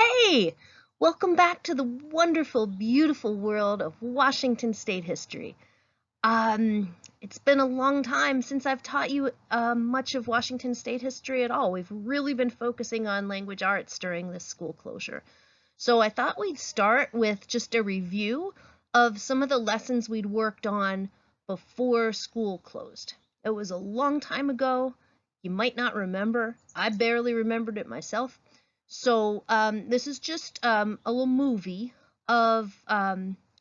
Hey, welcome back to the wonderful, beautiful world of Washington State history. It's been a long time since I've taught you much of Washington State history at all. We've really been focusing on language arts during this school closure. So I thought we'd start with just a review of some of the lessons we'd worked on before school closed. It was a long time ago. You might not remember. I barely remembered it myself. So this is just a little movie of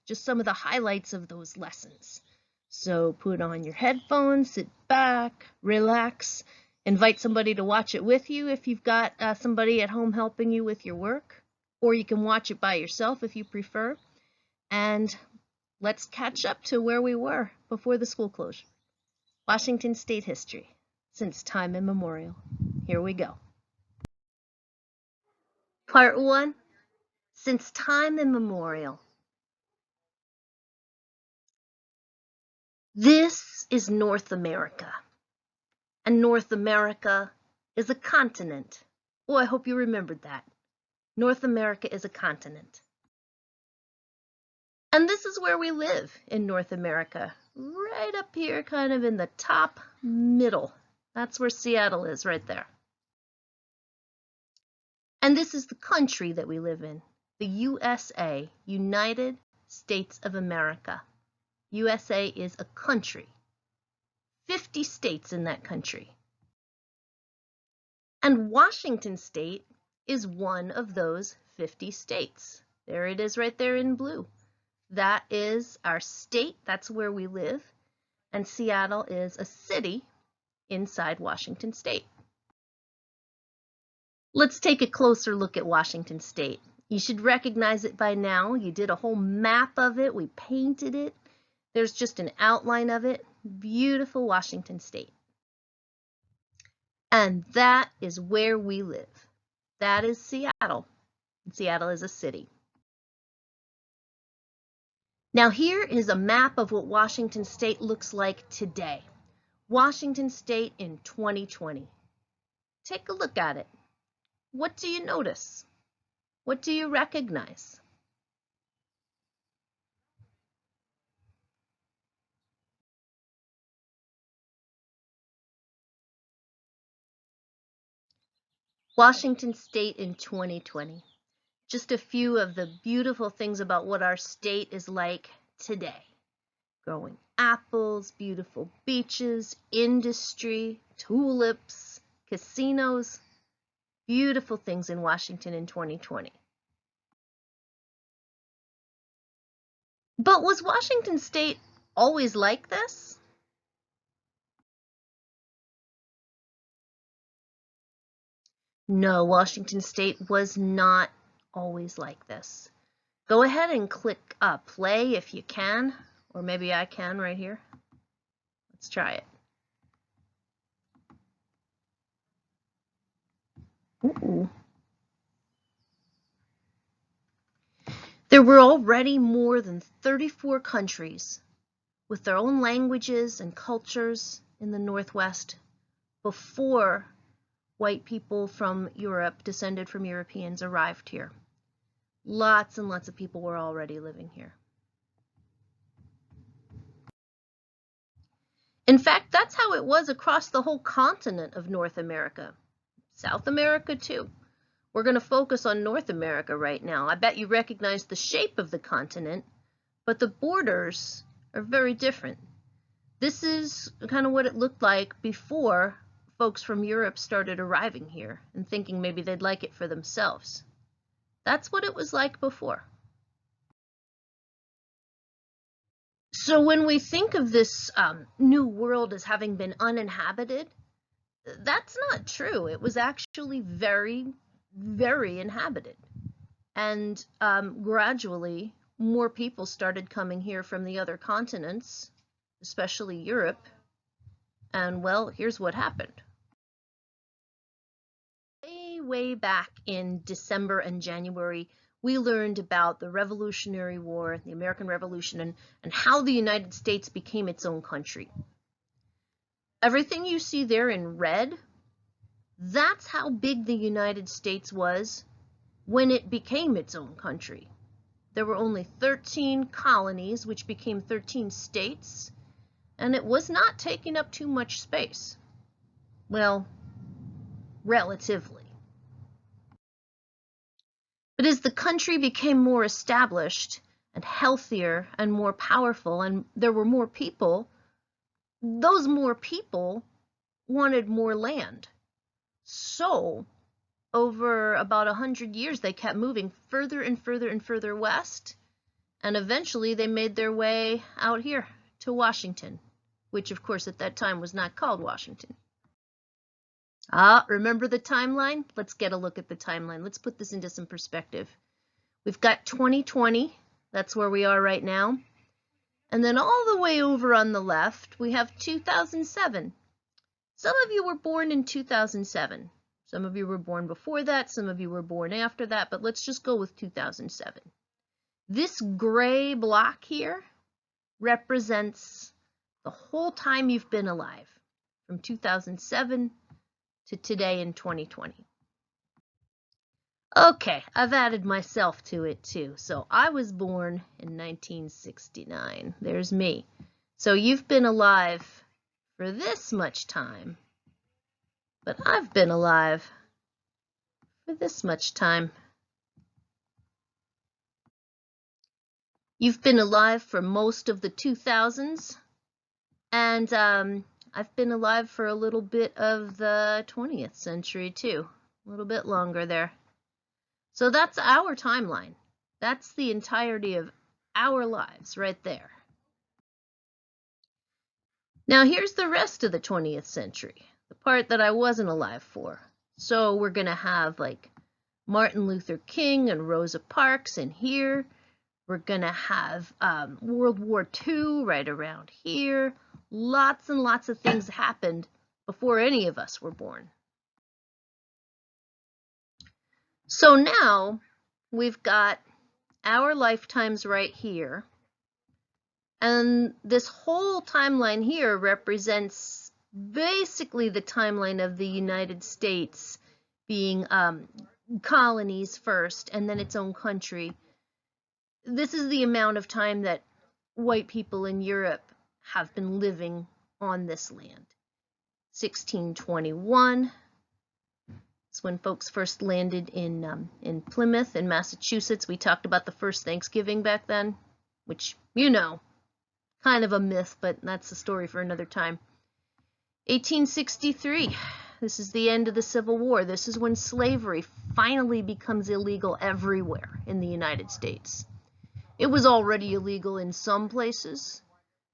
just some of the highlights of those lessons. So put on your headphones, sit back, relax, invite somebody to watch it with you if you've got somebody at home helping you with your work, or you can watch it by yourself if you prefer. And let's catch up to where we were before the school closure. Washington State history, since time immemorial. Here we go. Part 1, since time immemorial. This is North America, and North America is a continent. Oh, I hope you remembered that. North America is a continent. And this is where we live in North America, right up here, kind of in the top middle. That's where Seattle is, right there. And this is the country that we live in, the USA, United States of America. USA is a country. 50 states in that country. And Washington State is one of those 50 states. There it is right there in blue. That is our state, that's where we live, and Seattle is a city inside Washington State. Let's take a closer look at Washington State. You should recognize it by now. You did a whole map of it, we painted it. There's just an outline of it. Beautiful Washington State. And that is where we live. That is Seattle. Seattle is a city. Now here is a map of what Washington State looks like today. Washington State in 2020. Take a look at it. What do you notice? What do you recognize? Washington State in 2020. Just a few of the beautiful things about what our state is like today. Growing apples, beautiful beaches, industry, tulips, casinos, beautiful things in Washington in 2020. But was Washington State always like this? No, Washington State was not always like this. Go ahead and click play if you can, or maybe I can right here. Let's try it. Ooh. There were already more than 34 countries with their own languages and cultures in the Northwest before white people from Europe, descended from Europeans, arrived here. Lots and lots of people were already living here. In fact, that's how it was across the whole continent of North America. South America too. We're going to focus on North America right now. I bet you recognize the shape of the continent, but the borders are very different. This is kind of what it looked like before folks from Europe started arriving here and thinking maybe they'd like it for themselves. That's what it was like before. So when we think of this new world as having been uninhabited, that's not true. It was actually very, very inhabited. And gradually, more people started coming here from the other continents, especially Europe. And well, here's what happened. Way back in December and January, we learned about the Revolutionary War, the American Revolution, and how the United States became its own country. Everything you see there in red, that's how big the United States was when it became its own country. There were only 13 colonies, which became 13 states, and it was not taking up too much space. Well, relatively. But as the country became more established and healthier and more powerful, and there were more people, those more people wanted more land. So, over about 100 years, they kept moving further and further and further west, and eventually they made their way out here to Washington, which of course at that time was not called Washington. Remember the timeline? Let's get a look at the timeline. Let's put this into some perspective. We've got 2020, that's where we are right now. And then all the way over on the left, we have 2007. Some of you were born in 2007. Some of you were born before that, some of you were born after that, but let's just go with 2007. This gray block here represents the whole time you've been alive, from 2007 to today in 2020. Okay, I've added myself to it too. So I was born in 1969. There's me. So you've been alive for this much time, but I've been alive for this much time. You've been alive for most of the 2000s, and I've been alive for a little bit of the 20th century too, a little bit longer there. So that's our timeline. That's the entirety of our lives right there. Now here's the rest of the 20th century, the part that I wasn't alive for. So we're going to have like Martin Luther King and Rosa Parks in here. We're going to have World War II right around here. Lots and lots of things happened before any of us were born. So now we've got our lifetimes right here. And this whole timeline here represents basically the timeline of the United States being colonies first and then its own country. This is the amount of time that white people in Europe have been living on this land. 1621 is when folks first landed in Plymouth in Massachusetts. We talked about the first Thanksgiving back then, which, you know, kind of a myth, but that's a story for another time. 1863, this is the end of the Civil War. This is when slavery finally becomes illegal everywhere in the United States. It was already illegal in some places,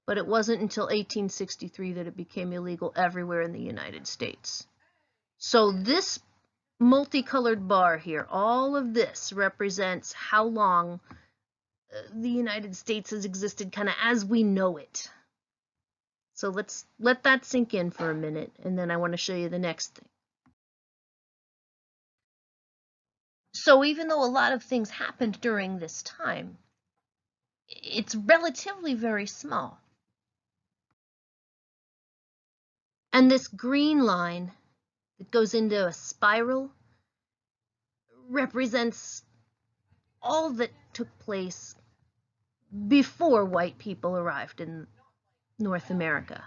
but it wasn't until 1863 that it became illegal everywhere in the United States. So this multicolored bar here, all of this represents how long the United States has existed kind of as we know it. So let's let that sink in for a minute, and then I want to show you the next thing. So even though a lot of things happened during this time, it's relatively very small. And this green line that goes into a spiral represents all that took place before white people arrived in North America.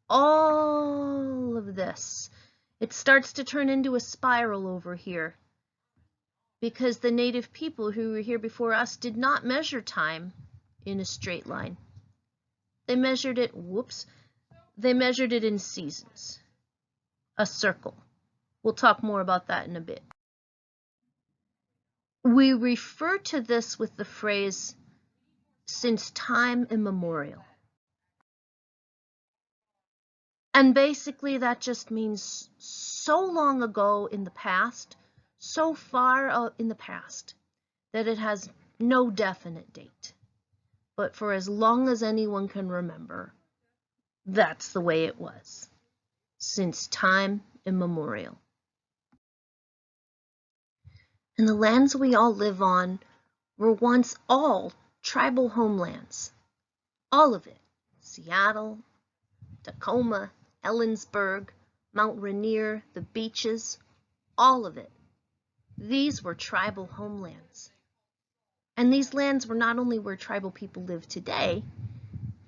All of this. It starts to turn into a spiral over here because the native people who were here before us did not measure time in a straight line. They measured it, they measured it in seasons, a circle. We'll talk more about that in a bit. We refer to this with the phrase, since time immemorial. And basically that just means so long ago in the past, so far in the past, that it has no definite date. But for as long as anyone can remember, that's the way it was, since time immemorial. And the lands we all live on were once all tribal homelands. All of it. Seattle, Tacoma, Ellensburg, Mount Rainier, the beaches, all of it. These were tribal homelands. And these lands were not only where tribal people live today,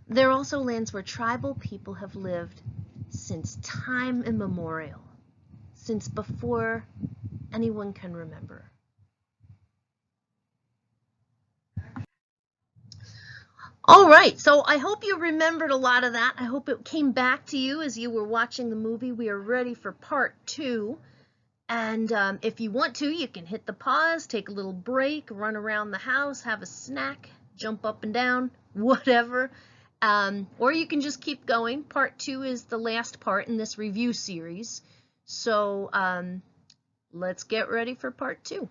they're also lands where tribal people have lived since time immemorial, since before anyone can remember. All right, so I hope you remembered a lot of that. I hope it came back to you as you were watching the movie. We are ready for part 2. And if you want to, you can hit the pause, take a little break, run around the house, have a snack, jump up and down, whatever. Or you can just keep going. Part 2 is the last part in this review series. So let's get ready for part 2.